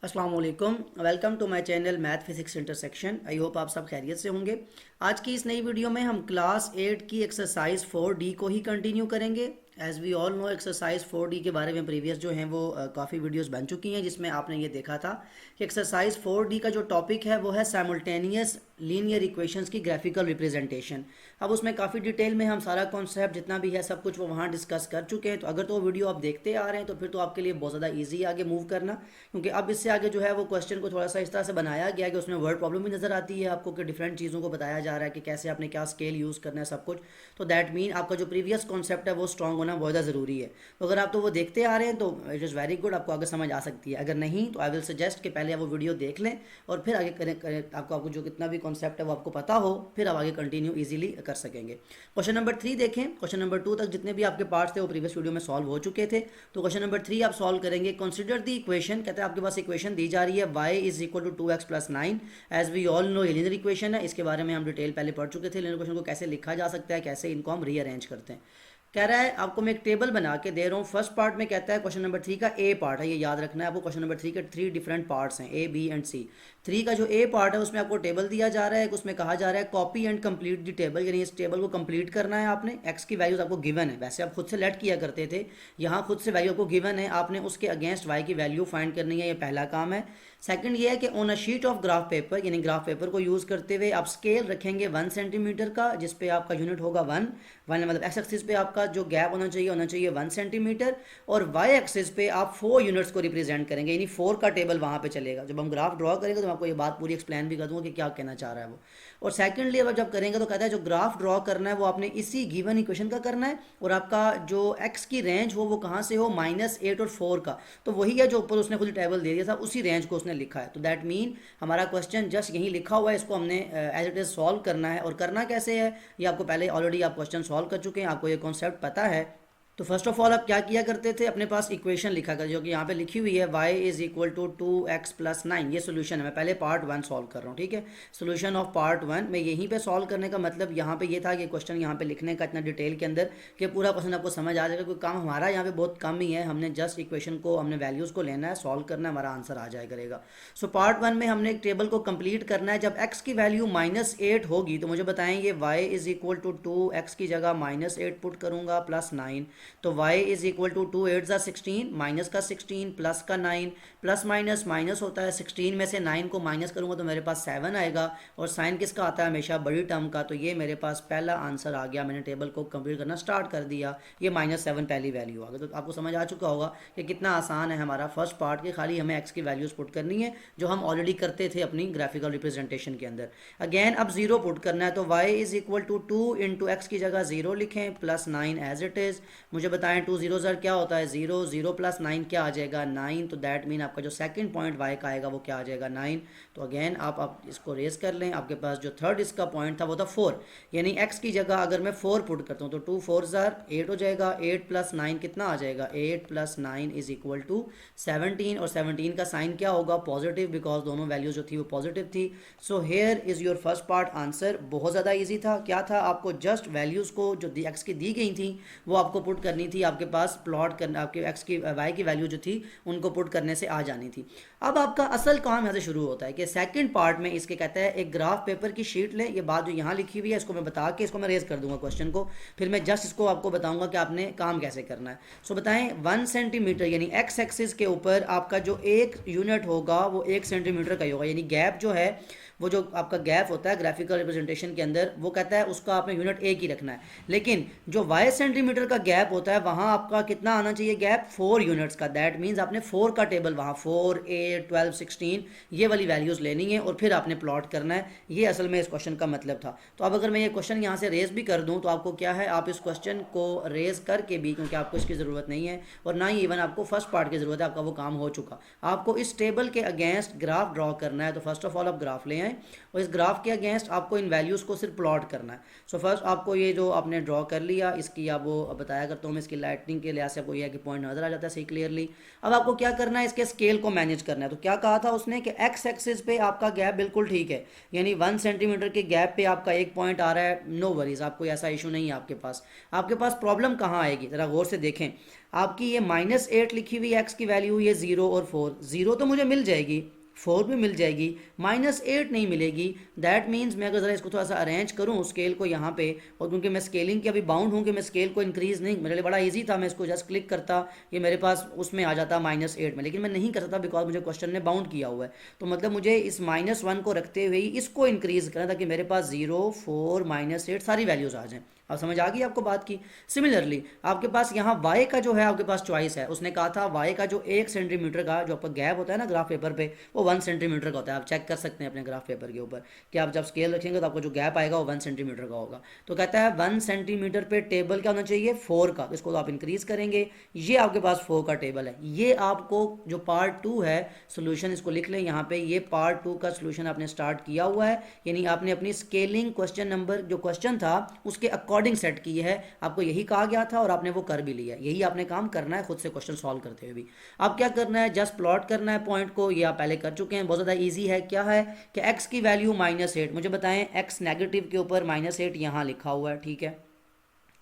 अस्सलाम वालेकुम। Welcome to my channel math physics intersection. I hope आप सब खैरियत से होंगे। आज की इस नई वीडियो में हम क्लास 8 की एक्सरसाइज 4D को ही कंटिन्यू करेंगे। As we all know exercise 4D के बारे में प्रीवियस जो हैं वो काफ़ी वीडियोस बन चुकी हैं, जिसमें आपने ये देखा था कि एक्सरसाइज 4D का जो टॉपिक है वो है साइमल्टेनियस लीनियर इक्वेशंस की ग्राफिकल रिप्रेजेंटेशन। अब उसमें काफ़ी डिटेल में हम सारा कॉन्सेप्ट जितना भी है सब कुछ वो वहाँ डिस्कस कर चुके हैं। तो अगर तो वो वीडियो आप देखते आ रहे हैं तो फिर तो आपके लिए बहुत ज़्यादा ईजी है आगे मूव करना, क्योंकि अब इससे आगे जो है वो क्वेश्चन को थोड़ा सा इस तरह से बनाया गया है कि उसमें वर्ड प्रॉब्लम भी नज़र आती है आपको, कि डिफरेंट चीज़ों को बताया जा रहा है कि कैसे आपने क्या स्केल यूज़ करना है सब कुछ। तो दैट मीन आपका जो प्रीवियस कॉन्सेप्ट है वो स्ट्रॉन्ग होना बहुत ज़्यादा ज़रूरी है। तो अगर आप तो वो देखते आ रहे हैं तो इट इज़ वेरी गुड, आपको आगे समझ आ सकती है। अगर नहीं तो आई विल सजेस्ट कि पहले आप वो वीडियो देख लें और फिर आगे करें आपको जो कितना भी कॉन्सेप्ट है वो आपको पता हो, फिर आप आगे कंटिन्यू ईजिली कर सकेंगे। क्वेश्चन नंबर 3 देखें। क्वेश्चन नंबर 2 तक जितने भी आपके पार्ट्स थे वो प्रीवियस वीडियो में सॉल्व हो चुके थे। तो क्वेश्चन नंबर 3 आप सॉल्व करेंगे। कंसिडर द इक्वेशन, कहते हैं आपके पास इक्वेशन दी जा रही है y is equal to 2x plus 9। As we all know ये लीनियर इक्वेशन है, इसके बारे में हम डिटेल पहले पढ़ चुके थे। लीनियर इक्वेशन को कैसे लिखा जा सकता है, कैसे इनको हम रीअरेंज करते हैं। कह रहा है आपको मैं एक टेबल बना के दे रहा हूँ। फर्स्ट पार्ट में कहता है क्वेश्चन नंबर 3 का ए पार्ट है, ये याद रखना है आपको। क्वेश्चन नंबर 3 के 3 डिफरेंट पार्ट्स हैं, ए बी एंड सी। 3 का जो ए पार्ट है उसमें आपको टेबल दिया जा रहा है, उसमें कहा जा रहा है copy and complete the table, यानी इस टेबल को कंप्लीट करना है आपने। एक्स की वैल्यूज आपको गिवन है, वैसे आप खुद से लेट किया करते थे, यहाँ खुद से वैल्यू आपको गिवन है, आपने उसके अगेंस्ट वाई की वैल्यू फाइंड करनी है, ये पहला काम है। सेकंड ये है कि on a sheet of graph paper, यानी ग्राफ पेपर को यूज़ करते हुए आप स्केल रखेंगे 1 सेंटीमीटर का, जिसपे आपका यूनिट होगा 1 मतलब एक्स एक्सिस पे आपका जो गैप होना चाहिए 1 सेंटीमीटर, और वाई एक्सिस पे आप 4 यूनिट्स को रिप्रेजेंट करेंगे, यानी 4 का टेबल वहाँ पे चलेगा। जब हम ग्राफ ड्रॉ करेंगे तो मैं आपको ये बात पूरी एक्सप्लेन भी कर दूंगा कि क्या कहना चाह रहा है वो। और सेकंडली अब जब करेंगे तो कहता है जो ग्राफ ड्रॉ करना है वो आपने इसी गिवन इक्वेशन का करना है, और आपका जो एक्स की रेंज हो वो कहाँ से हो, -8 और 4 का। तो वही है जो ऊपर उसने खुद टेबल दे दिया था, उसी रेंज को उसने लिखा है। तो दैट मीन हमारा क्वेश्चन जस्ट यहीं लिखा हुआ है, इसको हमने एज इट इज सॉल्व करना है। और करना कैसे है ये आपको पहले ऑलरेडी आप क्वेश्चन सॉल्व कर चुके हैं, आपको ये कॉन्सेप्ट पता है। तो फर्स्ट ऑफ ऑल आप क्या किया करते थे, अपने पास इक्वेशन लिखा कर, जो कि यहाँ पे लिखी हुई है y is equal to 2x plus 9, ये सोल्यूशन है। मैं पहले पार्ट 1 सॉल्व कर रहा हूँ, ठीक है। सोल्यूशन ऑफ पार्ट 1 मैं यहीं पे सॉल्व करने का मतलब यहाँ पे ये था कि क्वेश्चन यहाँ पे लिखने का इतना डिटेल के अंदर कि पूरा क्वेश्चन आपको समझ आ जाएगा। कोई काम हमारा यहाँ पे बहुत कम ही है, हमने जस्ट इक्वेशन को, हमने वैल्यूज़ को लेना है, सॉल्व करना है, हमारा आंसर आ जाए करेगा। सो पार्ट 1 में हमने एक टेबल को कंप्लीट करना है। जब x की वैल्यू -8 होगी तो मुझे बताएं ये y is equal to 2x की जगह -8 पुट करूँगा प्लस 9, तो y is equal to 2 8 16, minus का 16 प्लस का 9, प्लस माइनस माइनस होता है, 16 में से 9 को माइनस करूंगा तो मेरे पास 7 आएगा, और साइन किसका आता है, हमेशा बड़ी टर्म का। तो ये मेरे पास पहला आंसर आ गया। मैंने टेबल को कंप्लीट करना स्टार्ट कर दिया, ये -7 पहली वैल्यू आ गई। तो आपको समझ आ चुका होगा कि कितना आसान है हमारा फर्स्ट पार्ट के, खाली हमें एक्स की वैल्यूज पुट करनी है जो हम ऑलरेडी करते थे अपनी ग्राफिकल रिप्रेजेंटेशन के अंदर। अगेन अब 0 पुट करना है, तो y is equal to 2 into x की जगह 0 लिखें प्लस 9 एज इट इज़। मुझे बताएं 2 0 0 क्या होता है, 0 0 प्लस 9 क्या आ जाएगा, 9। तो दैट मीन आपका जो सेकंड पॉइंट y का आएगा वो क्या आ जाएगा, 9। तो अगेन आप इसको रेज कर लें, आपके पास जो थर्ड इसका पॉइंट था वो था 4, यानी x की जगह अगर मैं 4 पुट करता हूँ तो 2 4 8 हो जाएगा, 8 प्लस 9 कितना आ जाएगा, 8 प्लस 9 इज इक्वल टू 17, और 17 का साइन क्या होगा, पॉजिटिव, बिकॉज दोनों वैल्यूज जो थी वो पॉजिटिव थी। So here is your first part answer. बहुत ज़्यादा ईजी था। क्या था, आपको जस्ट वैल्यूज़ को जो एक्स की दी गई थी वो आपको पुट करनी थी, आपके पास प्लॉट करना, आपके एक्स की वाई की वैल्यू जो थी उनको पुट करने से आ जानी थी। अब आपका असल काम यहाँ से शुरू होता है कि सेकंड पार्ट में इसके कहता है एक ग्राफ पेपर की शीट लें। ये बात जो यहाँ लिखी हुई है इसको मैं बता के इसको मैं रेज कर दूंगा क्वेश्चन को, फिर मैं जस्ट इसको आपको बताऊंगा कि आपने काम कैसे करना है। सो बताएं 1 सेंटीमीटर यानी एक्स एक्सिस के ऊपर आपका जो एक यूनिट होगा वो 1 सेंटीमीटर का ही होगा, यानी गैप जो है वो जो आपका गैप होता है ग्राफिकल रिप्रेजेंटेशन के अंदर वो कहता है उसका आपने यूनिट एक ही रखना है। लेकिन जो y सेंटीमीटर का गैप होता है वहाँ आपका कितना आना चाहिए गैप, 4 यूनिट्स का। दैट मीन्स आपने 4 का टेबल वहाँ 4 8 12 16 ये वाली वैल्यूज़ लेनी है और फिर आपने प्लॉट करना है। ये असल में इस क्वेश्चन का मतलब था। तो अब अगर मैं ये क्वेश्चन यहाँ से रेज भी कर दूँ तो आपको क्या है, आप इस क्वेश्चन को रेज करके भी, क्योंकि आपको इसकी ज़रूरत नहीं है और ना ही इवन आपको फर्स्ट पार्ट की ज़रूरत है, आपका वो काम हो चुका। आपको इस टेबल के अगेंस्ट ग्राफ ड्रॉ करना है। तो फर्स्ट ऑफ ऑल आप ग्राफ ले आए, है और इस ग्राफ के अगेंस्ट आपको इन वैल्यूज़ को सिर्फ प्लॉट करना है। सो फर्स्ट आपको ये जो आपने ड्रॉ कर लिया, इसकी अब वो बताया करता हूँ मैं, इसकी लाइटिंग के लिहाज से आपको यह है कि पॉइंट नजर आ जाता है सही क्लियरली। अब आपको क्या करना है, इसके स्केल को मैनेज करना है। तो क्या कहा था उसने कि एक्स एक्सिस पे आपका गैप बिल्कुल ठीक है, यानी 1 सेंटीमीटर के गैप पे आपका एक पॉइंट आ रहा है, नो वरीज, आपको ऐसा इशू नहीं है आपके पास। आपके पास प्रॉब्लम कहाँ आएगी, ज़रा गौर से देखें। आपकी ये -8 लिखी हुई एक्स की वैल्यू, ये 0 और 4, 0 तो मुझे मिल जाएगी, 4 भी मिल जाएगी, -8 नहीं मिलेगी। दैट मीन्स मैं अगर ज़रा इसको थोड़ा सा अरेंज करूँ स्केल को यहाँ पे, और क्योंकि मैं स्केलिंग के अभी बाउंड हूँ कि मैं स्केल को इंक्रीज़ नहीं, मेरे लिए बड़ा इजी था, मैं इसको जस्ट क्लिक करता, ये मेरे पास उसमें आ जाता -8 में, लेकिन मैं नहीं कर सकता बिकॉज मुझे क्वेश्चन ने बाउंड किया हुआ है। तो मतलब मुझे इस -1 को रखते हुए ही इसको इंक्रीज़ करना ताकि मेरे पास 0, 4, -8 सारी वैल्यूज़ आ जाएँ। अब समझ आ गई आपको बात की। सिमिलरली आपके पास यहाँ y का जो है आपके पास चॉइस है, उसने कहा था y का जो 1 सेंटीमीटर का जो आपका गैप होता है ना ग्राफ पेपर पे, वो 1 सेंटीमीटर का होता है। आप चेक कर सकते हैं अपने ग्राफ पेपर के ऊपर कि आप जब स्केल रखेंगे तो आपको जो गैप आएगा वो 1 सेंटीमीटर का होगा। तो कहता है 1 सेंटीमीटर पे टेबल क्या होना चाहिए, 4 का। तो इसको तो आप इंक्रीज करेंगे, ये आपके पास 4 का टेबल है। ये आपको जो पार्ट 2 है सोल्यूशन, इसको लिख लें यहाँ पे, ये पार्ट 2 का सोल्यूशन आपने स्टार्ट किया हुआ है, यानी आपने अपनी स्केलिंग क्वेश्चन नंबर जो क्वेश्चन था उसके अकॉर्डिंग सेट की है। आपको यही कहा गया था और आपने वो कर भी लिया, यही आपने काम करना है खुद से क्वेश्चन सॉल्व करते हुए भी। अब क्या करना है, जस्ट प्लॉट करना है पॉइंट को, ये आप पहले कर चुके हैं, बहुत ज़्यादा इजी है। क्या है कि x की वैल्यू -8, मुझे बताएं x नेगेटिव के ऊपर -8 यहाँ लिखा हुआ है, ठीक है।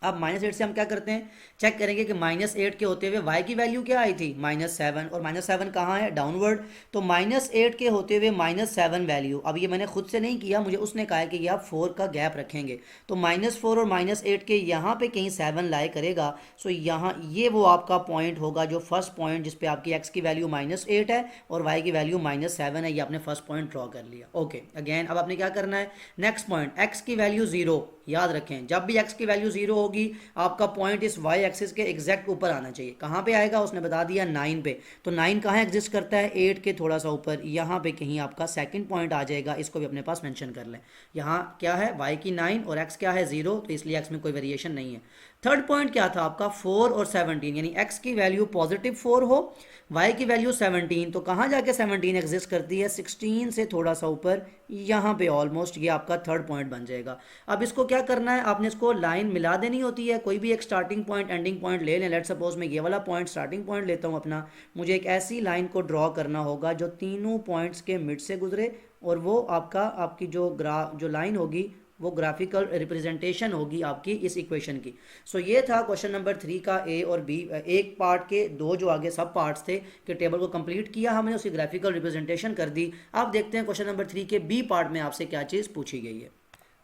अब -8 से हम क्या करते हैं, चेक करेंगे कि -8 के होते हुए y की वैल्यू क्या आई थी, -7, और -7 कहाँ है, डाउनवर्ड। तो -8 के होते हुए -7 वैल्यू, अब ये मैंने खुद से नहीं किया, मुझे उसने कहा है कि ये आप 4 का गैप रखेंगे, तो -4 और -8 के यहाँ पे कहीं 7 लाए करेगा। सो यहाँ ये वो आपका पॉइंट होगा जो फर्स्ट पॉइंट जिसपे आपकी x की वैल्यू -8 है और y की वैल्यू -7 है, ये आपने फर्स्ट पॉइंट ड्रॉ कर लिया। ओके, अगेन अब आपने क्या करना है, नेक्स्ट पॉइंट x की वैल्यू 0, याद रखें जब भी x की वैल्यू 0 होगी आपका पॉइंट इस y एक्सिस के एग्जैक्ट ऊपर आना चाहिए। कहाँ पे आएगा, उसने बता दिया 9 पे। तो 9 कहाँ एग्जिस्ट करता है, 8 के थोड़ा सा ऊपर, यहाँ पे कहीं आपका सेकंड पॉइंट आ जाएगा, इसको भी अपने पास मेंशन कर लें। यहाँ क्या है, y की 9 और x क्या है 0, तो इसलिए x में कोई वेरिएशन नहीं है। थर्ड पॉइंट क्या था आपका, 4 और 17, यानी x की वैल्यू +4 हो, y की वैल्यू 17, तो कहाँ जाके 17 एग्जिस्ट करती है, 16 से थोड़ा सा ऊपर, यहाँ पे ऑलमोस्ट, ये आपका थर्ड पॉइंट बन जाएगा। अब इसको क्या करना है, आपने इसको लाइन मिला देनी होती है, कोई भी एक स्टार्टिंग पॉइंट एंडिंग पॉइंट ले लें। लेट सपोज मैं ये वाला पॉइंट स्टार्टिंग पॉइंट लेता हूँ अपना, मुझे एक ऐसी लाइन को ड्रॉ करना होगा जो तीनों पॉइंट्स के मिड से गुजरे, और वो आपकी जो लाइन होगी वो ग्राफिकल रिप्रेजेंटेशन होगी आपकी इस इक्वेशन की। सो ये था क्वेश्चन नंबर 3 का ए और बी, एक पार्ट के दो जो आगे सब पार्ट्स थे कि टेबल को कंप्लीट किया हमने, उसकी ग्राफिकल रिप्रेजेंटेशन कर दी। अब देखते हैं क्वेश्चन नंबर 3 के बी पार्ट में आपसे क्या चीज़ पूछी गई है।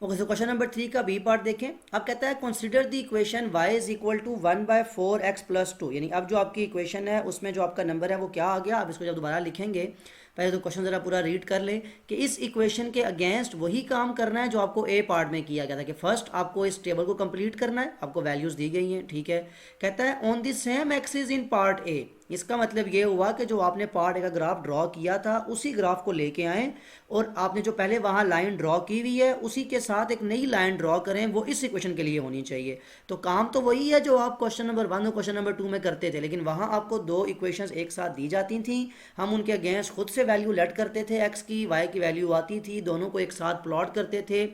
ओके, सो क्वेश्चन नंबर 3 का बी पार्ट देखें। अब कहता है consider the equation y is equal to 1/4x + 2, यानी अब जो आपकी इक्वेशन है उसमें जो आपका नंबर है वो क्या आ गया। अब इसको जब दोबारा लिखेंगे, पहले तो क्वेश्चन ज़रा पूरा रीड कर लें कि इस इक्वेशन के अगेंस्ट वही काम करना है जो आपको ए पार्ट में किया गया था कि फर्स्ट आपको इस टेबल को कंप्लीट करना है, आपको वैल्यूज़ दी गई हैं, ठीक है। कहता है on the same axis in part A, इसका मतलब ये हुआ कि जो आपने पार्ट ए का ग्राफ ड्रॉ किया था उसी ग्राफ को लेके आएँ और आपने जो पहले वहाँ लाइन ड्रॉ की हुई है उसी के साथ एक नई लाइन ड्रॉ करें, वो इस इक्वेशन के लिए होनी चाहिए। तो काम तो वही है जो आप क्वेश्चन नंबर 1 और क्वेश्चन नंबर 2 में करते थे, लेकिन वहाँ आपको दो इक्वेशंस एक साथ दी जाती थी, हम उनके अगेंस्ट खुद से वैल्यू लेट करते थे, एक्स की वाई की वैल्यू आती थी, दोनों को एक साथ प्लॉट करते थे,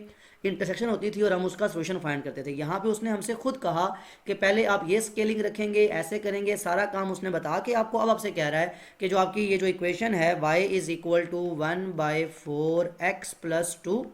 इंटरसेक्शन होती थी और हम उसका सोल्यूशन फाइंड करते थे। यहाँ पे उसने हमसे खुद कहा कि पहले आप ये स्केलिंग रखेंगे, ऐसे करेंगे, सारा काम उसने बता के आपको अब आपसे कह रहा है कि जो आपकी ये जो इक्वेशन है y is equal to 1/4x + 2,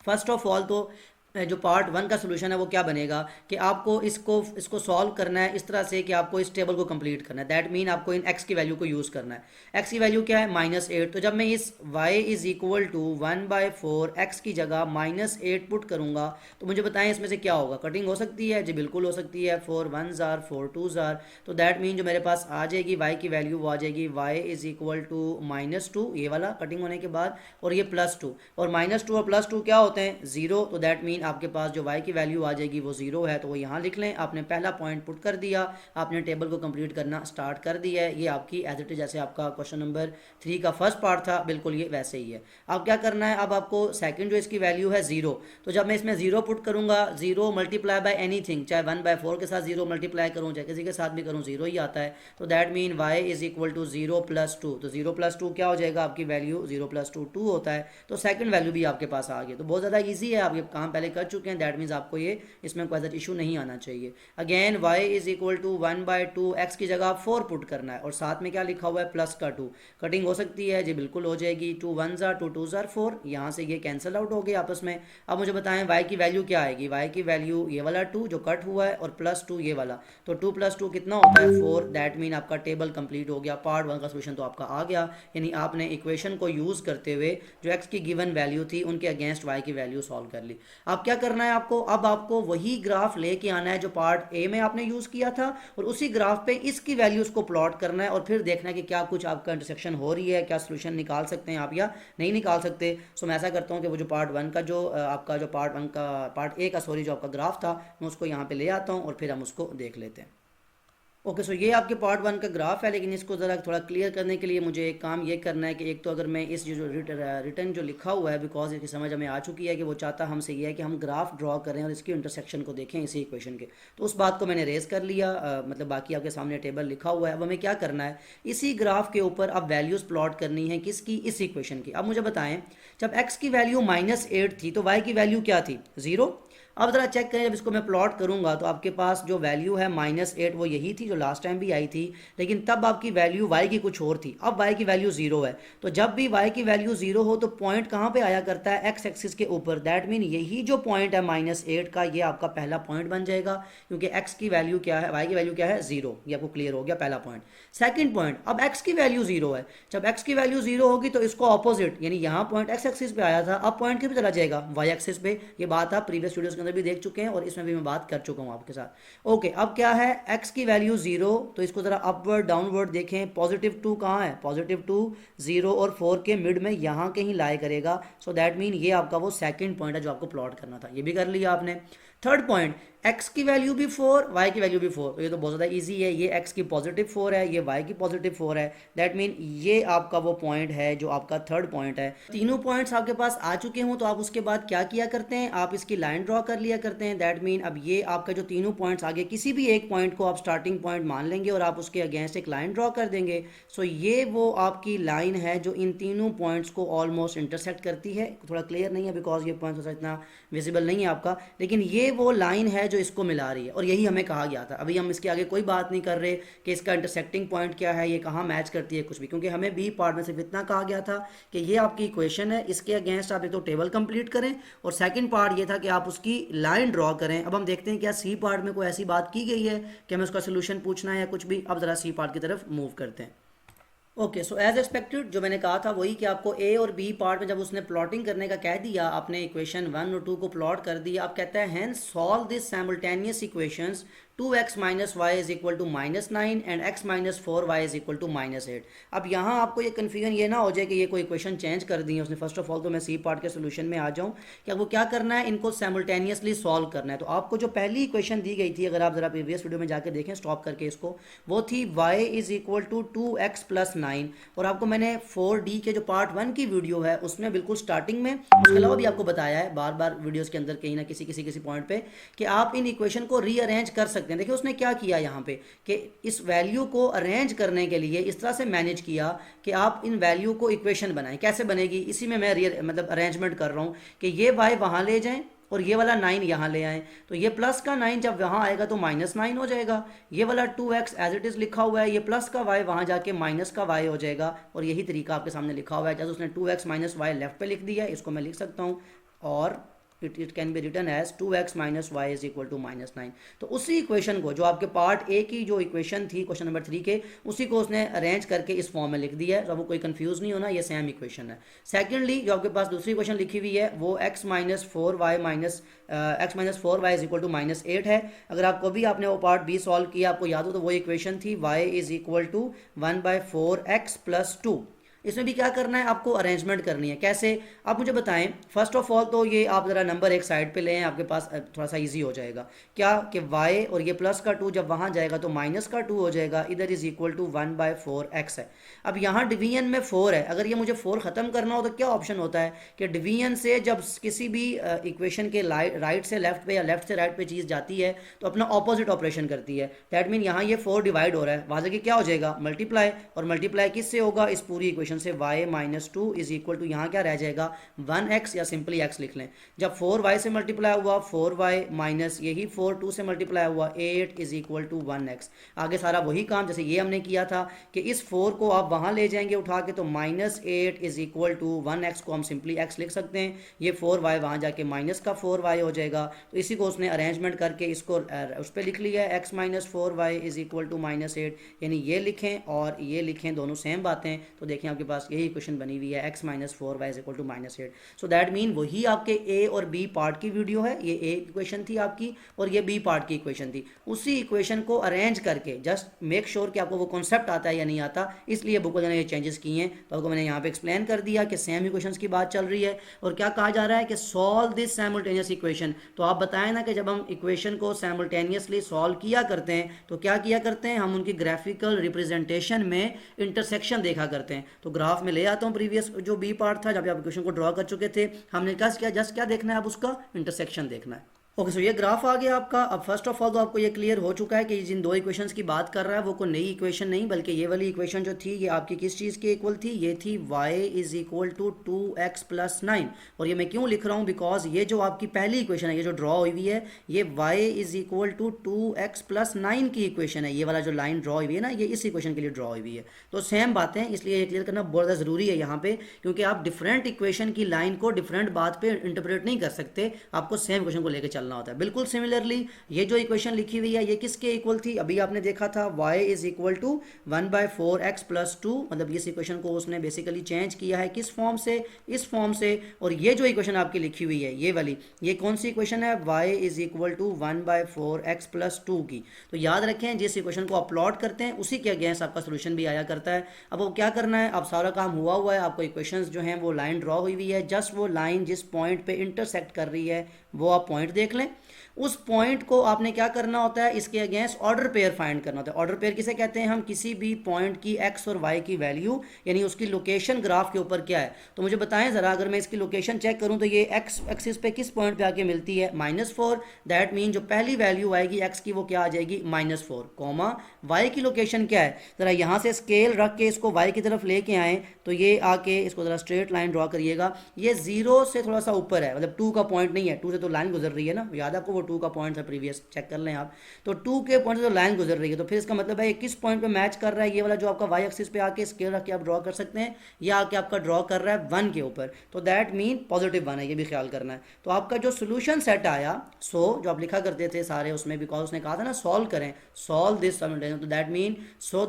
first of all तो जो पार्ट 1 का सोल्यूशन है वो क्या बनेगा कि आपको इसको सॉल्व करना है इस तरह से कि आपको इस टेबल को कंप्लीट करना है। दैट मीन आपको इन x की वैल्यू को यूज़ करना है। x की वैल्यू क्या है, -8, तो जब मैं इस y is equal to 1/4x की जगह -8 पुट करूंगा तो मुझे बताएं इसमें से क्या होगा, कटिंग हो सकती है जी, बिल्कुल हो सकती है, 4 1s are 4 2s are, तो दैट मीन जो मेरे पास आ जाएगी y की वैल्यू वो आ जाएगी y इज इक्वल टू -2, ये वाला कटिंग होने के बाद, और ये +2, और -2 और +2 क्या होते हैं 0, तो दैट मीन आपके पास जो y की वैल्यू आ जाएगी वो 0 है, तो वो यहाँ लिख लें। आपने पहला पॉइंट पुट कर दिया, आपने टेबल को कंप्लीट करना स्टार्ट कर दिया है। ये आपकी एज इट इज जैसे आपका क्वेश्चन नंबर 3 का फर्स्ट पार्ट था, बिल्कुल ये वैसे ही है। अब क्या करना है, अब आपको सेकंड जो इसकी वैल्यू है 0, तो जब मैं इसमें 0 पुट करूंगा, 0 मल्टीप्लाई बाय एनीथिंग, चाहे 1/4 के साथ 0 मल्टीप्लाई करूँ, चाहे किसी के साथ भी करूँ, 0 ही आता है। तो that mean y is equal to 0 + 2। तो 0 + 2 क्या हो जाएगा, आपकी वैल्यू 0 + 2 2 होता है। तो सेकंड वैल्यू भी आपके पास आ गई। तो बहुत ज़्यादा ईजी है, आप ये काम पहले कर चुके हैं, दैट मीन्स आपको ये इसमें कोई ज़्यादा इशू नहीं आना चाहिए। Again y is equal to 1/2, x की जगह 4 पुट करना है और साथ में क्या लिखा हुआ है, प्लस का 2। कटिंग हो सकती है जी, बिल्कुल हो जाएगी। 2 1 ज़ा 2 2 ज़ा 4, यहाँ से ये कैंसिल आउट हो गए आपस में। अब मुझे बताएं y की वैल्यू क्या आएगी। y की वैल्यू ये वाला 2 जो कट हुआ है और +2 ये वाला, तो 2 + 2 कितना होता है, 4। दैट मीन आपका टेबल कंप्लीट हो गया, पार्ट 1 का सोल्यूशन तो आपका आ गया। यानी आपने इक्वेशन को यूज़ करते हुए जो x की गिवन वैल्यू थी उनके अगेंस्ट y की वैल्यू सॉल्व कर ली। अब क्या करना है आपको, अब आपको वही ग्राफ लेके आना है जो पार्ट ए में आपने यूज़ किया था, और उसी ग्राफ पे इसकी वैल्यूज़ को प्लॉट करना है और फिर देखना है कि क्या कुछ आपका इंटरसेक्शन हो रही है, क्या सोल्यूशन निकाल सकते हैं आप या नहीं निकाल सकते। सो मैं ऐसा करता हूँ कि वो जो पार्ट 1 का जो आपका जो पार्ट 1 का पार्ट ए का सॉरी जो आपका ग्राफ था, मैं उसको यहाँ पे ले आता हूँ और फिर हम उसको देख लेते हैं। ओके, सो ये आपके पार्ट 1 का ग्राफ है, लेकिन इसको ज़रा थोड़ा क्लियर करने के लिए मुझे एक काम ये करना है कि एक तो अगर मैं इस जो रिटर्न जो लिखा हुआ है, बिकॉज इसकी समझ हमें आ चुकी है कि वो चाहता हमसे ये है कि हम ग्राफ ड्रॉ करें और इसकी इंटरसेक्शन को देखें इसी इक्वेशन के, तो उस बात को मैंने रेज कर लिया। मतलब बाकी आपके सामने टेबल लिखा हुआ है। अब हमें क्या करना है, इसी ग्राफ के ऊपर अब वैल्यूज़ प्लॉट करनी है किसकी, इस इक्वेशन की। अब मुझे बताएं, जब x की वैल्यू -8 थी तो y की वैल्यू क्या थी, 0। अब ज़रा चेक करें, जब इसको मैं प्लॉट करूंगा तो आपके पास जो वैल्यू है -8 वो यही थी जो लास्ट टाइम भी आई थी, लेकिन तब आपकी वैल्यू y की कुछ और थी। अब y की वैल्यू 0 है, तो जब भी y की वैल्यू 0 हो तो पॉइंट कहाँ पे आया करता है, x एक्सिस के ऊपर। दैट मीन यही जो पॉइंट है -8 का, ये आपका पहला पॉइंट बन जाएगा, क्योंकि x की वैल्यू क्या है, y की वैल्यू क्या है, 0। ये आपको क्लियर हो गया पहला पॉइंट। सेकंड पॉइंट, अब x की वैल्यू 0 है, जब x की वैल्यू 0 होगी तो इसको ऑपोजिट, यानी यहाँ पॉइंट x एक्सिस पे आया था, अब पॉइंट किस पे चला जाएगा, y एक्सिस पे। ये बात आप प्रीवियस वीडियोस के अंदर भी देख चुके हैं और इसमें भी मैं बात कर चुका हूं आपके साथ। ओके, अब क्या है, x की वैल्यू 0, तो इसको जरा अपवर्ड डाउनवर्ड देखें। +2 कहाँ है, +2 0 और 4 के मिड में यहाँ कहीं लाई करेगा। सो दैट मीन ये आपका वो सेकंड पॉइंट है जो आपको प्लॉट करना था, ये भी कर लिया आपने। थर्ड पॉइंट, x की वैल्यू भी 4, y की वैल्यू भी 4, तो ये तो बहुत ज़्यादा इजी है। ये x की +4 है, ये y की +4 है। दैट मीन ये आपका वो पॉइंट है जो आपका थर्ड पॉइंट है। तीनों पॉइंट्स आपके पास आ चुके हों तो आप उसके बाद क्या किया करते हैं, आप इसकी लाइन ड्रॉ कर लिया करते हैं। दैट मीन अब ये आपका जो तीनों पॉइंट्स आगे, किसी भी एक पॉइंट को आप स्टार्टिंग पॉइंट मान लेंगे और आप उसके अगेंस्ट एक लाइन ड्रॉ कर देंगे। सो ये वो आपकी लाइन है जो इन तीनों पॉइंट्स को ऑलमोस्ट इंटरसेक्ट करती है। थोड़ा क्लियर नहीं है बिकॉज ये पॉइंट इतना विजिबल नहीं है आपका, लेकिन ये वो लाइन है जो इसको मिला रही है और यही हमें कहा गया था। अभी हम इसके आगे कोई बात नहीं कर रहे कि इसका इंटरसेक्टिंग पॉइंट क्या है, ये कहाँ मैच करती है, कुछ भी, क्योंकि हमें बी पार्ट में सिर्फ इतना कहा गया था कि ये आपकी इक्वेशन है, इसके अगेंस्ट आप एक तो टेबल कंप्लीट करें और सेकंड पार्ट ये था कि आप उसकी लाइन ड्रॉ करें। अब हम देखते हैं क्या सी पार्ट में कोई ऐसी बात की गई है कि हमें उसका सोल्यूशन पूछना है या कुछ भी। अब जरा सी पार्ट की तरफ मूव करते हैं। ओके, सो एज एक्सपेक्टेड जो मैंने कहा था वही कि आपको ए और बी पार्ट में जब उसने प्लॉटिंग करने का कह दिया, आपने इक्वेशन 1 और 2 को प्लॉट कर दिया। आप कहते हैं hence solve this simultaneous equations 2x - y is equal to -9 and x - 4y is equal to -8। अब यहाँ आपको ये कन्फ्यूजन ये ना हो जाए कि ये कोई इक्वेशन चेंज कर दी है उसने। फर्स्ट ऑफ ऑल तो मैं सी पार्ट के सोल्यूशन में आ जाऊँ कि आपको क्या करना है, इनको साइमल्टेनियसली सॉल्व करना है। तो आपको जो पहली इक्वेशन दी गई थी, अगर आप जरा प्रीवियस वीडियो में जाके देखें स्टॉप करके इसको, वो थी y is equal to 2x + 9। और आपको मैंने 4D के जो पार्ट 1 की वीडियो है उसमें बिल्कुल स्टार्टिंग में, उसके अलावा भी आपको बताया है बार बार वीडियोज़ के अंदर कहीं ना किसी पॉइंट पे कि आप इन इक्वेशन को रीअरेंज कर सकते हैं। देखिए उसने क्या किया यहाँ पे कि इस वैल्यू को अरेंज करने के लिए इस तरह से मैनेज किया कि आप इन वैल्यू को इक्वेशन बनाएं। कैसे बनेगी, इसी में मैं मतलब अरेंजमेंट कर रहा हूँ कि ये y वहाँ ले जाएं और ये वाला 9 यहाँ ले आए, तो ये प्लस का 9 जब यहाँ आएगा तो -9 हो जाएगा। ये वाला 2x एज इट इज़ लिखा हुआ है, ये प्लस का y वहाँ जाके माइनस का y हो जाएगा। और यही तरीका आपके सामने लिखा हुआ है, जैसे उसने 2x - y लेफ्ट पे लिख दिया, इसको मैं लिख सकता हूँ और it can be written as 2x - y is equal to -9। तो उसी इक्वेशन को जो आपके पार्ट ए की जो इक्वेशन थी क्वेश्चन नंबर 3 के, उसी को उसने अरेंज करके इस फॉर्म में लिख दिया है। तो आपको कोई कंफ्यूज नहीं होना, ये सेम इक्वेशन है। सेकेंडली जो आपके पास दूसरी इक्वेशन लिखी हुई है वो x - 4y is equal to -8 है। अगर आपको भी आपने वो पार्ट बी सॉल्व किया, आपको याद हो तो वो इक्वेशन थी y is equal to 1/4x + 2। इसमें भी क्या करना है, आपको अरेंजमेंट करनी है। कैसे, आप मुझे बताएं। फर्स्ट ऑफ ऑल तो ये आप ज़रा नंबर एक साइड पे लें, आपके पास थोड़ा सा इजी हो जाएगा। क्या कि y और ये प्लस का 2 जब वहाँ जाएगा तो माइनस का 2 हो जाएगा, इधर इज इक्वल टू 1/4x है। अब यहाँ डिवीजन में 4 है, अगर ये मुझे 4 ख़त्म करना हो तो क्या ऑप्शन होता है कि डिवीजन से जब किसी भी इक्वेशन के राइट से लेफ्ट पे या लेफ्ट से राइट पे चीज़ जाती है तो अपना ऑपोजिट ऑपरेशन करती है। दैट मीन यहाँ ये 4 डिवाइड हो रहा है, वहाँ से क्या हो जाएगा, मल्टीप्लाई, और मल्टीप्लाई किससे होगा, इस पूरी इक्वेशन से। y minus 2 is equal to यहाँ क्या रह जाएगा 1x, या सिंपली x लिख लें। जब 4y से मल्टीप्लाई हुआ 4y माइनस यही 4 2 से मल्टीप्लाई हुआ 8 इज इक्वल टू 1x। आगे सारा वही काम जैसे ये हमने किया था कि इस 4 को आप वहाँ ले जाएंगे उठा के, तो minus 8 is equal to 1x को हम सिंपली x लिख सकते हैं। ये 4y वहाँ जाके माइनस का 4y हो जाएगा। तो इसी को उसने अरेंजमेंट करके इसको उस पर लिख लिया है, x minus 4y is equal to minus 8, यानी ये लिखें और ये लिखें, दोनों सेम बातें। तो देखें आपके पास यही इक्वेशन बनी हुई है, x minus 4y is equal to minus 8। So that mean वही आपके a और b पार्ट की वीडियो है, ये a इक्वेशन थी आपकी और ये b पार्ट की इक्वेशन थी। उसी इक्वेशन को अरेंज करके जस्ट मेक श्योर कि आपको वो कॉन्सेप्ट आता है या नहीं आता, इसलिए बुक ने ये चेंजेस किए हैं। तो आपको मैंने यहाँ पे एक्सप्लेन कर दिया कि सेम इक्वेशंस की बात चल रही है और क्या कहा जा रहा है कि सॉल्व दिस साइमल्टेनियस इक्वेशन। तो आप बताएं ना कि जब हम इक्वेशन को साइमल्टेनियसली सॉल्व किया करते हैं तो क्या किया करते हैं, हम उनकी ग्राफिकल रिप्रेजेंटेशन में इंटरसेक्शन देखा करते हैं। तो ग्राफ में ले आता हूँ प्रीवियस जो बी पार्ट था जब आप इक्वेशन को ड्रॉ कर चुके थे, हमने क्या किया, जस्ट क्या देखना है, आप उसका इंटरसेक्शन देखना है। ओके सो ये ग्राफ आ गया आपका। अब फर्स्ट ऑफ ऑल तो आपको ये क्लियर हो चुका है कि जिन दो इक्वेशंस की बात कर रहा है वो कोई नई इक्वेशन नहीं, बल्कि ये वाली इक्वेशन जो थी ये आपकी किस चीज़ के इक्वल थी, ये थी y is equal to 2x plus 9। और ये मैं क्यों लिख रहा हूँ, बिकॉज ये जो आपकी पहली इक्वेशन है, ये जो ड्रॉ हुई हुई है, ये y is equal to 2x plus 9 की इक्वेशन है। ये वाला जो लाइन ड्रॉ हुई है ना, ये इस इक्वेशन के लिए ड्रॉ हुई है। तो सेम बातें, इसलिए ये क्लियर करना बहुत ज़्यादा ज़रूरी है यहाँ पे, क्योंकि आप डिफरेंट इक्वेशन की लाइन को डिफरेंट बात पे इंटरप्रेट नहीं कर सकते, आपको सेम इक्वेशन को लेकर चलना होता है। बिल्कुल सिमिलरली ये जो इक्वेशन लिखी हुई है ये किसके इक्वल थी, अभी आपने देखा था y is equal to 1/4x plus 2, मतलब इस इक्वेशन को उसने बेसिकली चेंज किया है किस फॉर्म से, इस फॉर्म से। और ये जो इक्वेशन आपकी लिखी हुई है ये वाली, ये कौन सी इक्वेशन है, y is equal to 1/4x plus 2 की। तो याद रखें जिस इक्वेशन को अपलॉड करते हैं उसी के अगेंस्ट आपका सोल्यूशन भी आया करता है। अब वो क्या करना है, अब सारा काम हुआ हुआ है, आपको इक्वेशंस जो हैं वो लाइन ड्रॉ हुई हुई है, जस्ट वो लाइन जिस पॉइंट पे इंटरसेक्ट कर रही है वो आप पॉइंट देख लें। उस पॉइंट को आपने क्या करना होता है, इसके अगेंस्ट ऑर्डर पेयर फाइंड करना होता है। ऑर्डर पेयर किसे कहते हैं, हम किसी भी पॉइंट की x और y की वैल्यू यानी उसकी लोकेशन ग्राफ के ऊपर क्या है। तो मुझे बताएं ज़रा, अगर मैं इसकी लोकेशन चेक करूं तो ये x एक्सिस पे किस पॉइंट पे आके मिलती है, -4। दैट मीन जो पहली वैल्यू आएगी x की वो क्या आ जाएगी, -4, कॉमा y की लोकेशन क्या है। ज़रा यहाँ से स्केल रख के इसको y की तरफ लेके आएँ तो ये आके इसको ज़रा स्ट्रेट लाइन ड्रॉ करिएगा, ये 0 से थोड़ा सा ऊपर है, मतलब 2 का पॉइंट नहीं है, 2 से तो लाइन गुजर रही है ना, याद है आपको वो 2 का पॉइंट था प्रीवियस, चेक कर लें आप। तो 2 के पॉइंट से तो लाइन गुजर रही है, तो फिर इसका मतलब है ये किस पॉइंट पे मैच कर रहा है, ये वाला जो आपका वाई एक्सिस पे आके स्केल रख के आप ड्रॉ कर सकते हैं, या आके आपका ड्रॉ कर रहा है 1 के ऊपर, तो दैट मीन पॉजिटिव 1 है, ये भी ख्याल करना है। तो आपका जो सोल्यूशन सेट आया, जो आप लिखा करते थे सारे उसमें, बिकॉज उसने कहा था ना सॉल्व करें, सॉल्व दिस साइमल्टेनियस, तो that mean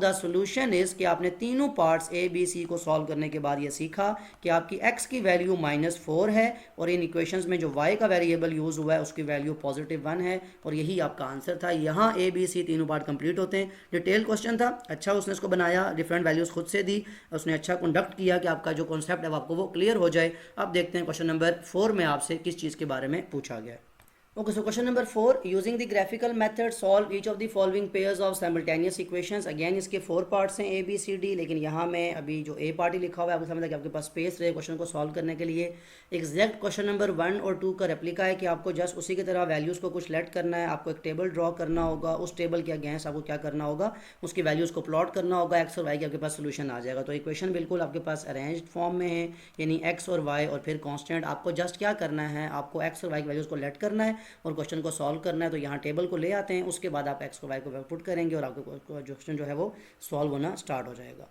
the solution is कि आपने तीनों पार्ट्स ए बी सी को सॉल्व करने के बाद ये सीखा कि आपकी x की वैल्यू -4 है और इन इक्वेशंस में जो y का वेरिएबल यूज हुआ है उसकी वैल्यू +1 है, और यही आपका आंसर था। यहाँ ए बी सी तीनों पार्ट कंप्लीट होते हैं। डिटेल क्वेश्चन था, अच्छा उसने इसको बनाया, डिफरेंट वैल्यूज खुद से दी, उसने अच्छा कंडक्ट किया कि आपका जो कॉन्सेप्ट है आपको वो क्लियर हो जाए। अब देखते हैं क्वेश्चन नंबर 4 में आपसे किस चीज़ के बारे में पूछा गया है। Okay, so question number 4, using the graphical method solve each of the following pairs of simultaneous equations. Again इसके 4 पार्ट्स हैं, ए बी सी डी, लेकिन यहाँ में अभी जो ए पार्ट ही लिखा हुआ है आपको समझ कि आपके पास स्पेस रहे क्वेश्चन को सॉल्व करने के लिए। एग्जैक्ट क्वेश्चन नंबर 1 और 2 का रेप्लिका है कि आपको जस्ट उसी की तरह वैल्यूज़ को कुछ लेट करना है, आपको एक टेबल ड्रॉ करना होगा, उस टेबल के अगेंस्ट आपको क्या करना होगा, उसकी वैल्यूज़ को प्लॉट करना होगा, एक्स और वाई के आपके पास सोल्यूशन आ जाएगा। तो इक्वेशन बिल्कुल आपके पास अरेंज फॉर्म में है, यानी एक्स और वाई और फिर कॉन्स्टेंट। आपको जस्ट क्या करना है, आपको एक्स और वाई की वैल्यूज़ को लेट करना है और क्वेश्चन को सॉल्व करना है। तो यहाँ टेबल को ले आते हैं, उसके बाद आप एक्स को वाई को पुट करेंगे और आपका क्वेश्चन जो है वो सॉल्व होना स्टार्ट हो जाएगा।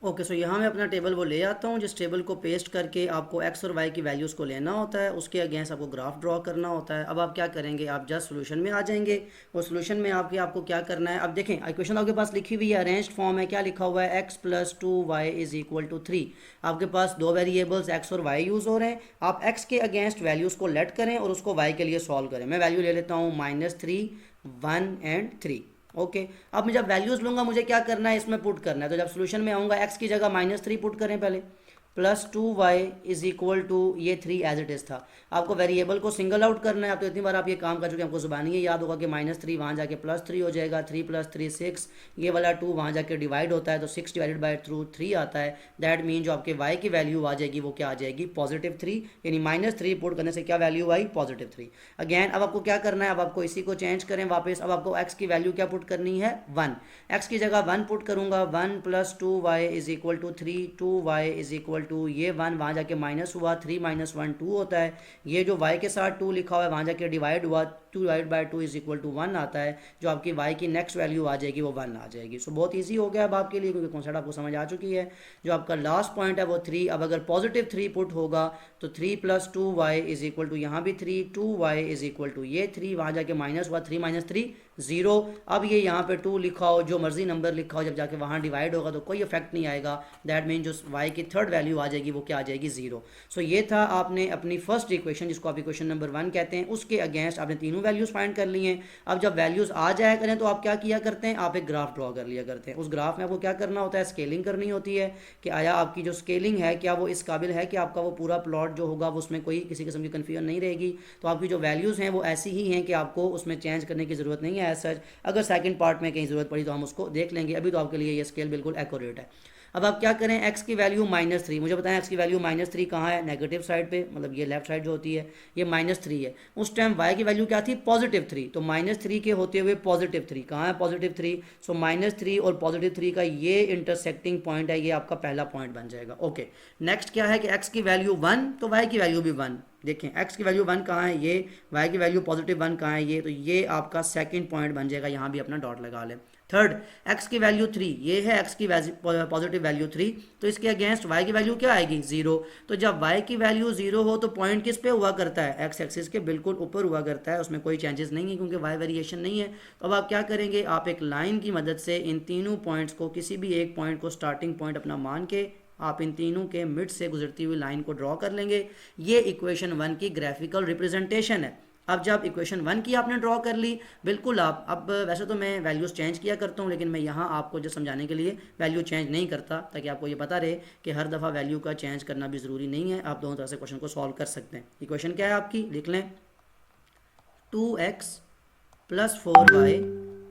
ओके, सो यहाँ मैं अपना टेबल वो ले आता हूँ, जिस टेबल को पेस्ट करके आपको एक्स और वाई की वैल्यूज़ को लेना होता है, उसके अगेंस्ट आपको ग्राफ ड्रॉ करना होता है। अब आप क्या करेंगे, आप जस्ट सोल्यूशन में आ जाएंगे और सोल्यूशन में आपको क्या करना है। अब देखें इक्वेशन आपके पास लिखी हुई है, अरेंज्ड फॉर्म है, क्या लिखा हुआ है, x plus 2y is equal to 3। आपके पास दो वेरिएबल्स एक्स और वाई यूज़ हो रहे हैं, आप एक्स के अगेंस्ट वैल्यूज़ को लेट करें और उसको वाई के लिए सॉल्व करें। मैं वैल्यू ले लेता हूँ -3, 1 एंड 3। ओके अब मैं जब वैल्यूज़ लूँगा मुझे क्या करना है, इसमें पुट करना है। तो जब सोल्यूशन में आऊँगा एक्स की जगह -3 पुट करें पहले, +2y इज इक्वल टू ये 3 एज इट इज़ था। आपको वेरिएबल को सिंगल आउट करना है। आप तो इतनी बार आप ये काम कर चुके हैं, आपको जुबानी ये याद होगा कि -3 वहाँ जाके +3 हो जाएगा, 3 + 3 6, ये वाला 2 वहाँ जाके डिवाइड होता है तो 6 डिवाइडेड बाई थ्रू 3 आता है। दैट मीन जो आपके y की वैल्यू आ जाएगी वो क्या आ जाएगी, +3, यानी -3 पुट करने से क्या वैल्यू आई, +3। अगेन अब आपको क्या करना है, अब आपको इसी को चेंज करें वापस। अब आपको x की वैल्यू क्या पुट करनी है, 1। x की जगह 1 पुट करूंगा, 1 + 2y is equal to 3, 2y is equal to ये 1 वहाँ जाके माइनस हुआ, 3 - 1 2 होता है। ये जो y के साथ 2 लिखा हुआ है वहाँ जाके डिवाइड हुआ, 2 divide by 2 is equal to 1 आता है। जो आपकी y की नेक्स्ट वैल्यू आ जाएगी वो 1 आ जाएगी। सो बहुत ईजी हो गया अब आपके लिए, क्योंकि कॉन्सेप्ट आपको समझ आ चुकी है। जो आपका लास्ट पॉइंट है वो 3। अब अगर +3 पुट होगा तो 3 + 2y इज इक्वल टू यहाँ भी 3, 2y इज इक्वल टू ये 3 वहाँ जाके माइनस हुआ, 3 - 3 0। अब ये यहाँ पे 2 लिखा हो, जो मर्जी नंबर लिखा हो, जब जाके वहाँ डिवाइड होगा तो कोई इफेक्ट नहीं आएगा। दैट मीन जो y की थर्ड वैल्यू आ जाएगी वो क्या आ जाएगी, 0। सो ये था आपने अपनी फर्स्ट इक्वेशन, जिसको आप इक्वेशन नंबर 1 कहते हैं, उसके अगेंस्ट आपने तीनों वैल्यूज फाइंड कर ली हैं। अब जब वैल्यूज आ जाया करें तो आप क्या किया करते हैं, आप एक ग्राफ ड्रॉ कर लिया करते हैं। उस ग्राफ में आपको क्या करना होता है, स्केलिंग करनी होती है कि आया आपकी जो स्केलिंग है क्या वो इस काबिल है कि आपका वो पूरा प्लॉट जो होगा वो उसमें कोई किसी किस्म की कन्फ्यूजन नहीं रहेगी। तो आपकी जो वैल्यूज़ हैं वो ऐसी ही हैं कि आपको उसमें चेंज करने की ज़रूरत नहीं है एज सच। अगर सेकंड पार्ट में कहीं ज़रूरत पड़ी तो हम उसको देख लेंगे, अभी तो आपके लिए ये स्केल बिल्कुल एक्यूरेट है। अब आप क्या करें, x की वैल्यू -3, मुझे बताएं x की वैल्यू -3 कहाँ है, नेगेटिव साइड पे, मतलब ये लेफ्ट साइड जो होती है ये -3 है। उस टाइम y की वैल्यू क्या थी, +3, तो -3 के होते हुए +3 कहाँ है, +3। सो -3 और +3 का ये इंटरसेक्टिंग पॉइंट है, ये आपका पहला पॉइंट बन जाएगा। ओके नेक्स्ट क्या है कि x की वैल्यू 1 तो y की वैल्यू भी 1। देखें x की वैल्यू 1 कहाँ है, ये y की वैल्यू +1 कहाँ है, ये तो ये आपका सेकंड पॉइंट बन जाएगा, यहाँ भी अपना डॉट लगा लें। थर्ड x की वैल्यू 3, ये है x की पॉजिटिव वैल्यू 3, तो इसके अगेंस्ट y की वैल्यू क्या आएगी, 0। तो जब y की वैल्यू 0 हो तो पॉइंट किस पे हुआ करता है, x एक्सिस के बिल्कुल ऊपर हुआ करता है, उसमें कोई चेंजेस नहीं है क्योंकि y वेरिएशन नहीं है। तो अब आप क्या करेंगे, आप एक लाइन की मदद से इन तीनों पॉइंट्स को, किसी भी एक पॉइंट को स्टार्टिंग पॉइंट अपना मान के आप इन तीनों के मिड से गुजरती हुई लाइन को ड्रॉ कर लेंगे। ये इक्वेशन 1 की ग्राफिकल रिप्रेजेंटेशन है। अब जब इक्वेशन 1 की आपने ड्रॉ कर ली, बिल्कुल आप अब वैसे तो मैं वैल्यूज़ चेंज किया करता हूँ, लेकिन मैं यहाँ आपको जो समझाने के लिए वैल्यू चेंज नहीं करता, ताकि आपको ये पता रहे कि हर दफ़ा वैल्यू का चेंज करना भी ज़रूरी नहीं है। आप दोनों तरह से क्वेश्चन को सॉल्व कर सकते हैं। इक्वेशन क्या है आपकी, लिख लें, 2x + 4y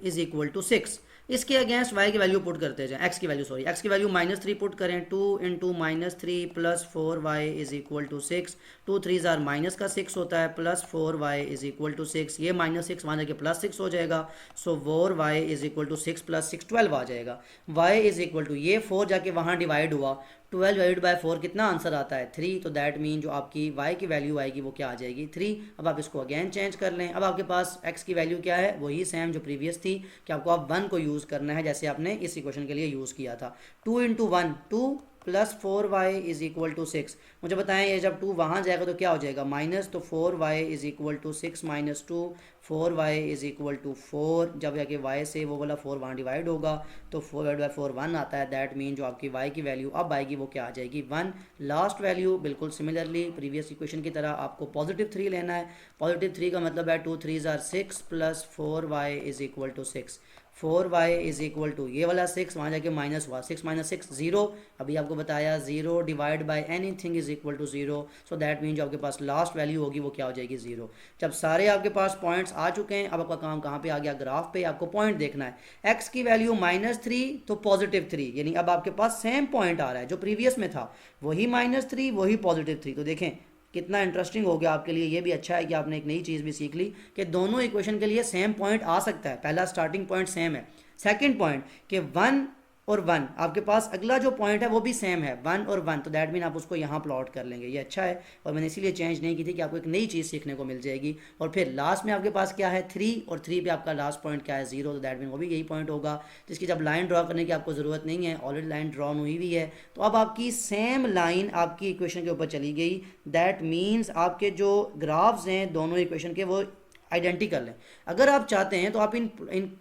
is equal to 6। इसके अगेंस्ट y की वैल्यू पुट करते जाएं, x की वैल्यू x की वैल्यू -3 पुट करें, 2 × -3 + 4y इज इक्वल टू 6। 2 3 जार माइनस का 6 होता है, + 4y इज इक्वल टू 6, ये -6 वहाँ जाके +6 हो जाएगा। सो 4y इज इक्वल टू 6 + 6 12 आ जाएगा। y इज इक्वल टू ये 4 जाके वहाँ डिवाइड हुआ, 12 डिवाइड बाय 4 कितना आंसर आता है, 3। तो दैट मीन जो आपकी y की वैल्यू आएगी वो क्या आ जाएगी, 3। अब आप इसको अगेन चेंज कर लें। अब आपके पास x की वैल्यू क्या है, वही सेम जो प्रीवियस थी, कि आपको आप 1 को यूज़ करना है जैसे आपने इस इक्वेशन के लिए यूज़ किया था। 2 × 1 2 + 4y इज इक्वल टू 6। मुझे बताएं ये जब 2 वहाँ जाएगा तो क्या हो जाएगा, माइनस, तो 4y is equal to 6 - 2, 4y is equal to 4। जब जाके y से वो वाला 4 वहाँ डिवाइड होगा तो 4/4 1 आता है। दैट मीन जो आपकी y की वैल्यू अब आएगी वो क्या आ जाएगी, 1। लास्ट वैल्यू बिल्कुल सिमिलरली प्रीवियस इक्वेशन की तरह आपको +3 लेना है। +3 का मतलब है 2 3 जार 6 + 4y is equal to 6। 4y is equal to ये वाला 6 वहाँ जाके माइनस हुआ, 6 - 6 0। अभी आपको बताया 0 divide by anything is equal to 0। So that mean जो आपके पास लास्ट वैल्यू होगी वो क्या हो जाएगी, 0। जब सारे आपके पास पॉइंट्स आ चुके हैं, अब आपका काम कहाँ पे आ गया, ग्राफ पे। आपको पॉइंट देखना है, x की वैल्यू -3 तो +3, यानी अब आपके पास सेम पॉइंट आ रहा है जो प्रीवियस में था, वही -3 वही +3। तो देखें कितना इंटरेस्टिंग हो गया आपके लिए। ये भी अच्छा है कि आपने एक नई चीज़ भी सीख ली कि दोनों इक्वेशन के लिए सेम पॉइंट आ सकता है। पहला स्टार्टिंग पॉइंट सेम है, सेकंड पॉइंट कि 1 और 1 आपके पास अगला जो पॉइंट है वो भी सेम है, 1 और 1। तो दैट मीन आप उसको यहाँ प्लॉट कर लेंगे, ये अच्छा है। और मैंने इसीलिए चेंज नहीं की थी कि आपको एक नई चीज़ सीखने को मिल जाएगी। और फिर लास्ट में आपके पास क्या है, 3, और 3 पे आपका लास्ट पॉइंट क्या है, 0। तो दैट मीन वो भी यही पॉइंट होगा, जिसकी जब लाइन ड्रॉ करने की आपको ज़रूरत नहीं है, ऑलरेडी लाइन ड्रॉ हुई हुई है। तो अब आपकी सेम लाइन आपकी इक्वेशन के ऊपर चली गई। दैट मीन्स आपके जो ग्राफ्स हैं दोनों इक्वेशन के वो आइडेंटिकल है। अगर आप चाहते हैं तो आप इन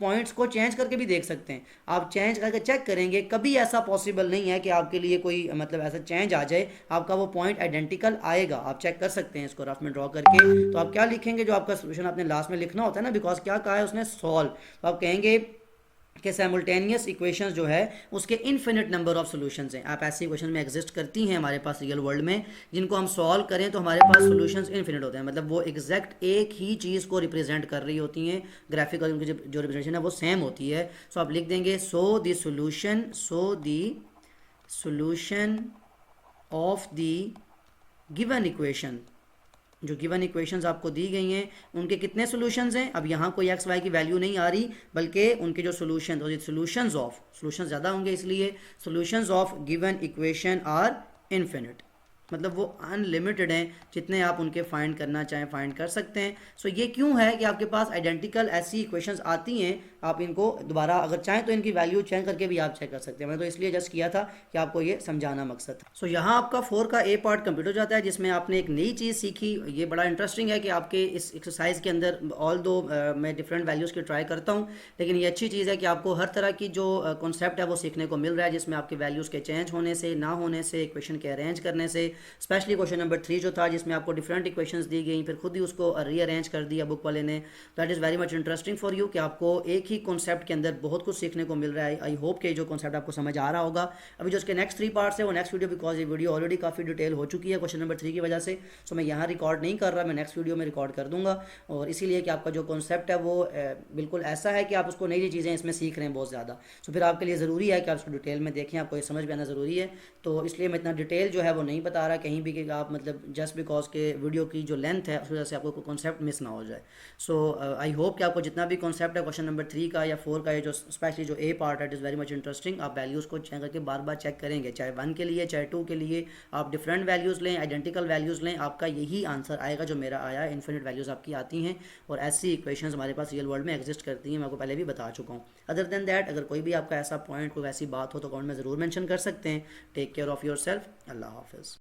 पॉइंट्स को चेंज करके भी देख सकते हैं। आप चेंज करके चेक करेंगे, कभी ऐसा पॉसिबल नहीं है कि आपके लिए कोई मतलब ऐसा चेंज आ जाए, आपका वो पॉइंट आइडेंटिकल आएगा। आप चेक कर सकते हैं इसको रफ में ड्रॉ करके। तो आप क्या लिखेंगे, जो आपका सोल्यूशन आपने लास्ट में लिखना होता है ना, बिकॉज क्या कहा है उसने, सॉल्व। तो आप कहेंगे कि साइमल्टेनियस इक्वेशंस जो है उसके इन्फिनिट नंबर ऑफ सॉल्यूशंस हैं। आप ऐसी इक्वेशन में एग्जिस्ट करती हैं हमारे पास रियल वर्ल्ड में, जिनको हम सॉल्व करें तो हमारे पास सॉल्यूशंस इन्फिनिट होते हैं, मतलब वो एग्जैक्ट एक ही चीज़ को रिप्रेजेंट कर रही होती हैं, ग्राफिकल उनकी जो रिप्रेजेंटेशन है वो सेम होती है। सो आप लिख देंगे so the solution of the given equation, जो गिवन इक्वेशंस आपको दी गई हैं उनके कितने सॉल्यूशंस हैं। अब यहाँ कोई एक्स वाई की वैल्यू नहीं आ रही, बल्कि उनके जो सॉल्यूशन, तो सॉल्यूशंस ज़्यादा होंगे, इसलिए solutions of given equation are infinite, मतलब वो अनलिमिटेड हैं, जितने आप उनके फाइंड करना चाहें फाइंड कर सकते हैं। सो ये क्यों है कि आपके पास आइडेंटिकल ऐसी इक्वेशंस आती हैं, आप इनको दोबारा अगर चाहें तो इनकी वैल्यू चेंज करके भी आप चेक कर सकते हैं। मैंने तो इसलिए जस्ट किया था कि आपको ये समझाना मकसद था। सो यहाँ आपका 4 का ए पार्ट कंप्लीट हो जाता है, जिसमें आपने एक नई चीज़ सीखी। ये बड़ा इंटरेस्टिंग है कि आपके इस एक्सरसाइज के अंदर ऑल दो मैं डिफरेंट वैल्यूज़ की ट्राई करता हूँ, लेकिन ये अच्छी चीज़ है कि आपको हर तरह की जो कॉन्सेप्ट है वो सीखने को मिल रहा है, जिसमें आपके वैल्यूज़ के चेंज होने से, ना होने से, इक्वेशन के अरेंज करने से। स्पेशली क्वेश्चन नंबर 3 जो था, जिसमें आपको डिफरेंट इक्वेशंस दी गई, फिर खुद ही उसको रीअरेंज कर दिया बुक वाले ने। That is very much interesting for you कि आपको एक ही कॉन्सेप्ट के अंदर बहुत कुछ सीखने को मिल रहा है। आई होप कि जो कॉन्सेप्ट आपको समझ आ रहा होगा। अभी जो उसके नेक्स्ट 3 पार्ट्स है वो नेक्स्ट वीडियो, बिकॉज ये वीडियो ऑलरेडी काफ़ी डिटेल हो चुकी है क्वेश्चन नंबर 3 की वजह से, सो मैं यहाँ रिकॉर्ड नहीं कर रहा, मैं नेक्स्ट वीडियो में रिकॉर्ड कर दूंगा। और इसीलिए कि आपका जो कॉन्सेप्ट है वो बिल्कुल ऐसा है कि आप उसको नई नई चीज़ें इसमें सीख रहे हैं बहुत ज़्यादा। सो फिर आपके लिए ज़रूरी है कि आप उसको डिटेल में देखें, आपको ये समझ में आना ज़रूरी है। तो इसलिए मैं इतना डिटेल जो है वो नहीं बता रहा कहीं भी कि आप मतलब जस्ट बिकॉज के वीडियो की जो लेंथ है उस वजह से आपको कोई कॉन्सेप्ट मिस ना हो जाए। सो आई होप कि आपको जितना भी कॉन्सेप्ट है क्वेश्चन नंबर 3 का या 4 का, ये जो स्पेशली जो ए पार्ट है, it is very much interesting. आप वैल्यूज़ को चेक करके बार बार चेक करेंगे, चाहे 1 के लिए चाहे 2 के लिए आप डिफरेंट वैल्यूज़ लें, आइडेंटिकल वैल्यूज़ लें, आपका यही आंसर आएगा जो मेरा आया है। इन्फिनिट वैल्यूज़ आपकी आती हैं और ऐसी इक्वेशंस हमारे पास रियल वर्ल्ड में एग्जिस्ट करती हैं, मैं आपको पहले भी बता चुका हूँ। अदर देन दैट, अगर कोई भी आपका ऐसा पॉइंट, कोई ऐसी बात हो तो कमेंट में ज़रूर मेंशन कर सकते हैं। Take care of yourself. Allah हाफिज़।